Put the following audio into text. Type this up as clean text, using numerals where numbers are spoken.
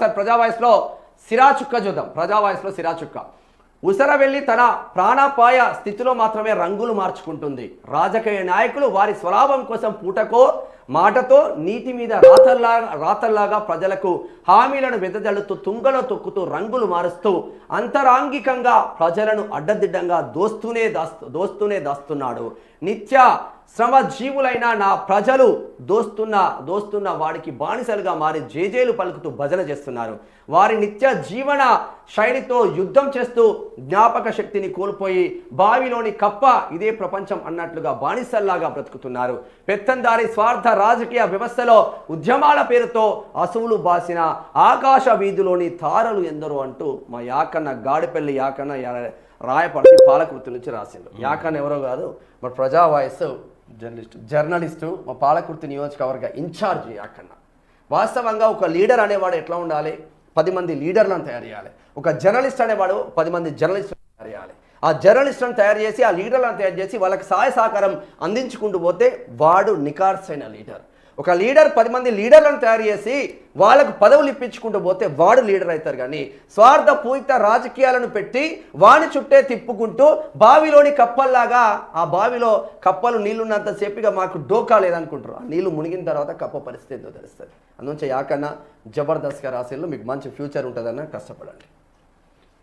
Sir ప్రజావాయిస్లో సిరాచుక్క చూద్దాం. ప్రజావాయిస్లో సిరాచుక్క. ఉసర వెళ్ళి తన ప్రాణాపాయ స్థితిలో మాత్రమే రంగులు మార్చుకుంటుంది. రాజకీయ నాయకులు వారి స్వలాభం కోసం పూటకో మాటతో నీటి మీద రాతల్లాగా ప్రజలకు హామీలను వెదజల్లుతూ తుంగలో తొక్కుతూ రంగులు మారుస్తూ అంతరాంగికంగా ప్రజలను అడ్డదిడ్డంగా దోస్తూనే దాస్తున్నాడు. నిత్య శ్రమజీవులైన నా ప్రజలు దోస్తున్న వాడికి బానిసలుగా మారి జేజేలు పలుకుతూ భజన చేస్తున్నారు. వారి నిత్య జీవన శైలితో యుద్ధం చేస్తూ జ్ఞాపక శక్తిని కోల్పోయి బావిలోని కప్ప ఇదే ప్రపంచం అన్నట్లుగా బానిసల్లాగా బ్రతుకుతున్నారు. పెత్తందారి స్వార్థ రాజకీయ వ్యవస్థలో ఉద్యమాల పేరుతో అసువులు బాసిన ఆకాశ వీధిలోని తారలు ఎందరో అంటూ మా యాకన్న గాడిపల్లి యాకన్న రాయపర్తి పాలకుర్తి నుంచి రాసిండు. యాకన్న ఎవరో కాదు, మా ప్రజావాయిస్ జర్నలిస్టు, మా పాలకుర్తి నియోజకవర్గ ఇన్ఛార్జి యాకన్న. వాస్తవంగా ఒక లీడర్ అనేవాడు ఎట్లా ఉండాలి? 10 మంది లీడర్లను తయారు చేయాలి. ఒక జర్నలిస్ట్ అనేవాడు 10 మంది జర్నలిస్టులను తయారు చేయాలి. ఆ జర్నలిస్టులను తయారు చేసి ఆ లీడర్లను తయారు చేసి వాళ్ళకి సహాయ సహకారం అందించుకుంటూ పోతే వాడు నికార్సైన లీడర్. ఒక లీడర్ 10 మంది లీడర్లను తయారు చేసి వాళ్ళకు పదవులు ఇప్పించుకుంటూ పోతే వాడు లీడర్ అవుతారు. కానీ స్వార్థపూరిత రాజకీయాలను పెట్టి వాని చుట్టే తిప్పుకుంటూ బావిలోని కప్పల్లాగా ఆ బావిలో కప్పలు నీళ్ళున్నంతసేపుగా మాకు డోకా లేదనుకుంటారు. ఆ నీళ్లు మునిగిన తర్వాత కప్ప పరిస్థితి ఏంటో తెలుస్తుంది. అందుకే యాకన్నా జబర్దస్త్గా రాసేళ్ళు మీకు మంచి ఫ్యూచర్ ఉంటుందన్న కష్టపడండి.